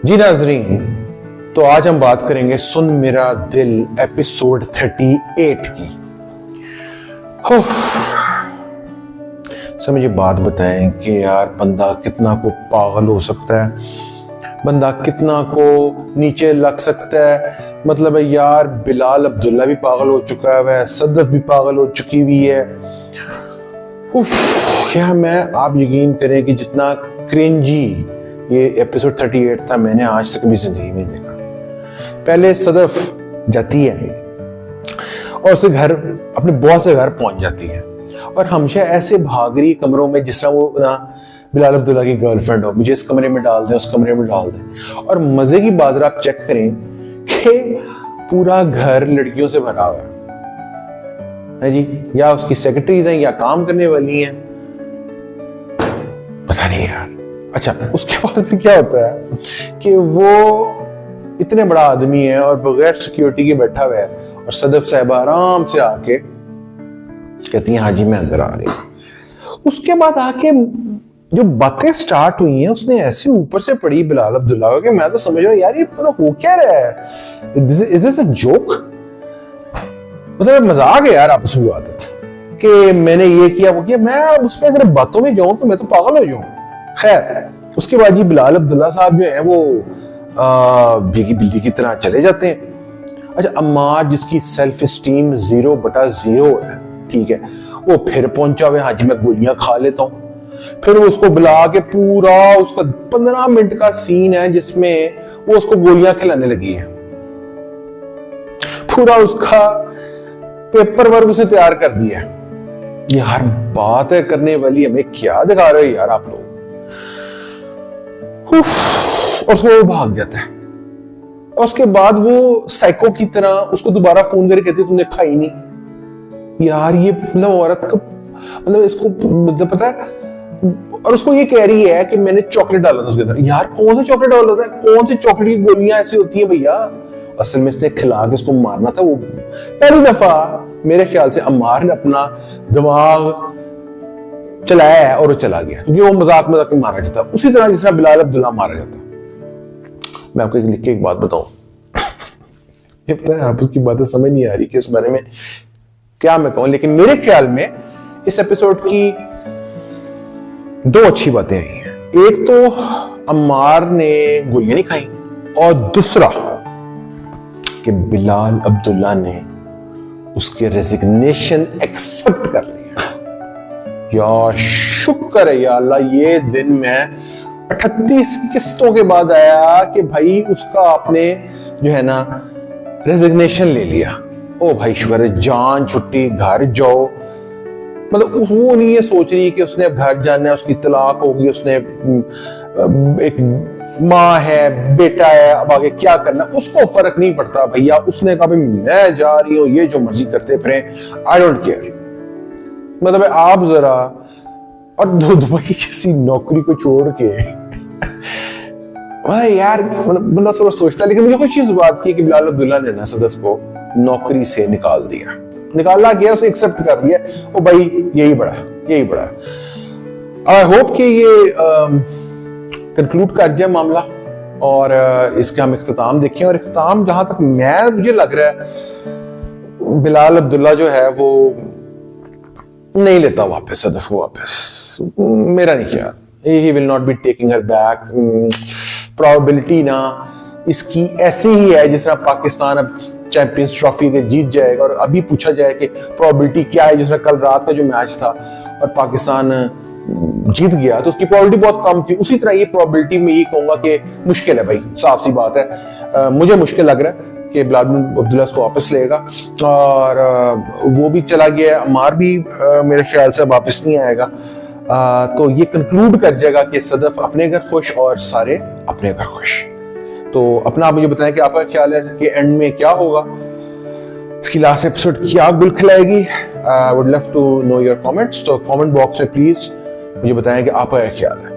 जी नाजरीन, तो आज हम बात करेंगे सुन मेरा दिल एपिसोड 38 की। सर मुझे बात बताएं कि यार बंदा कितना को पागल हो सकता है, बंदा कितना को नीचे लग सकता है। मतलब है यार, बिलाल अब्दुल्ला भी पागल हो चुका है, सदफ भी पागल हो चुकी हुई है। क्या मैं, आप यकीन करें कि जितना क्रिंजी ये एपिसोड 38 था मैंने आज तक भी जिंदगी में देखा। पहले सदफ जाती है और उसके घर, अपने बॉस के घर पहुंच जाती है और हमेशा ऐसे भाग रही कमरों में जिस तरह वो ना बिलाल अब्दुल्ला की गर्लफ्रेंड हो, मुझे इस कमरे में डाल दें, उस कमरे में डाल दें। और मजे की बात आप चेक करें कि पूरा घर लड़कियों से भरा हुआ है जी, या उसकी सेक्रेटरीज हैं या काम करने वाली हैं, पता नहीं यार। अच्छा, उसके बाद फिर क्या होता है कि वो इतने बड़ा आदमी है और बगैर सिक्योरिटी के बैठा हुआ है और सदफ साहिबा आराम से आके कहती हैं हाँ जी मैं अंदर आ रही हूं। उसके बाद आके जो बातें स्टार्ट हुई हैं उसने ऐसे ऊपर से पड़ी बिलाल अब्दुल्ला को कि मैं तो समझ रहा हूं यार ये हो क्या रहा है, इज दिस अ जोक? मतलब मजाक है यार, आपस में बात है कि मैंने ये किया वो किया। मैं उसमें अगर बातों में जाऊं तो मैं तो पागल हो जाऊं। खैर, उसके बाद जी बिलाल अब्दुल्ला साहब जो है वो भीगी बिल्ली की तरह चले जाते हैं। अच्छा, अम्मार जिसकी सेल्फ स्टीम 0/0 है, ठीक है, वो फिर पहुंचा हुआ, हाँ जी मैं गोलियां खा लेता हूं। फिर वो उसको बुला के पूरा उसका 15 मिनट का सीन है जिसमें वो उसको गोलियां खिलाने लगी है। पूरा उसका पेपर वर्क उसे तैयार कर दिया। यार बात है करने वाली, हमें क्या दिखा रहे हो यार आप लोग। और वो भाग जाता है और उसके बाद वो साइको की तरह उसको दोबारा फोन करके कहती है तुमने खाई नहीं। यार ये मतलब औरत का मतलब इसको मतलब पता है, और उसको ये कह रही है कि मैंने चॉकलेट डाला था उसके अंदर। यार कौन सा चॉकलेट डाला था, कौन सी चॉकलेट की गोलियां ऐसी होती है भैया? असल में इसने खिला के उसको मारना था। वो पहली दफा मेरे ख्याल से अम्मार ने अपना दिमाग चलाया है और वो चला गया, क्योंकि वो मजाक मजाक में मारा जाता, उसी तरह जिस तरह बिलाल अब्दुल्ला मारा जाता। मैं आपको लिख के एक बात बताऊं, ये पता है आप उसकी बातें समझ नहीं आ रही कि इस बारे में क्या मैं कहूं, लेकिन मेरे ख्याल में इस एपिसोड की 2 अच्छी बातें आई हैं। एक तो अम्मार ने गोलियां नहीं खाई, और दूसरा कि बिलाल अब्दुल्ला ने उसके रेजिग्नेशन एक्सेप्ट कर लिया। या शुक्र है या अल्लाह, ये दिन में 38 किस्तों के बाद आया कि भाई उसका आपने जो है ना रेजिग्नेशन ले लिया। ओ भाई शुक्र है, जान छुट्टी, घर जाओ। मतलब वो नहीं ये सोच रही कि उसने अब घर जाना है, उसकी तलाक होगी, उसने एक माँ है, बेटा है, अब आगे क्या करना उसको फर्क नहीं पड़ता भैया। उसने कहा भाई मैं जा रही हूं, ये जो मर्जी करते फिरे, आई डोंट केयर। मतलब आप जरा, और दुबई जैसी नौकरी को छोड़ के यार मतलब थोड़ा सोचता। लेकिन मुझे खुशी इस बात की कि बिलाल अब्दुल्ला ने ना सदफ को नौकरी से निकाल दिया, निकाला गया, उसे एक्सेप्ट कर लिया। ओ भाई यही बड़ा। आई होप कि ये कंक्लूड कर जाए मामला और इसका हम इख्तिताम देखें। और इख्तिताम जहां तक मुझे लग रहा है बिलाल अब्दुल्ला जो है वो नहीं लेता वापस सदफ को वापस, मेरा नहीं ख्याल। He will not be taking her back. Probability ना इसकी ऐसी ही है जिस तरह पाकिस्तान अब चैंपियंस ट्रॉफी के जीत जाएगा, और अभी पूछा जाए कि प्रोबेबिलिटी क्या है, जिस तरह कल रात का जो मैच था और पाकिस्तान जीत गया तो उसकी प्रोबेबिलिटी बहुत कम थी, उसी तरह ये प्रोबेबिलिटी में ये कहूंगा कि मुश्किल है भाई, साफ सी बात है। मुझे मुश्किल लग रहा है कि बिलाल अब्दुल्ला को वापस लेगा, और वो भी चला गया, अम्मार भी मेरे ख्याल से वापस नहीं आएगा। तो ये कंक्लूड कर जाएगा कि सदफ अपने घर खुश और सारे अपने घर खुश। तो अपना आप मुझे बताएं कि आपका ख्याल है कि एंड में क्या होगा, इसकी लास्ट एपिसोड क्या गुल खिलाएगी। Would love to know your comments, तो कमेंट बॉक्स में प्लीज मुझे बताएं कि आपका क्या ख्याल है।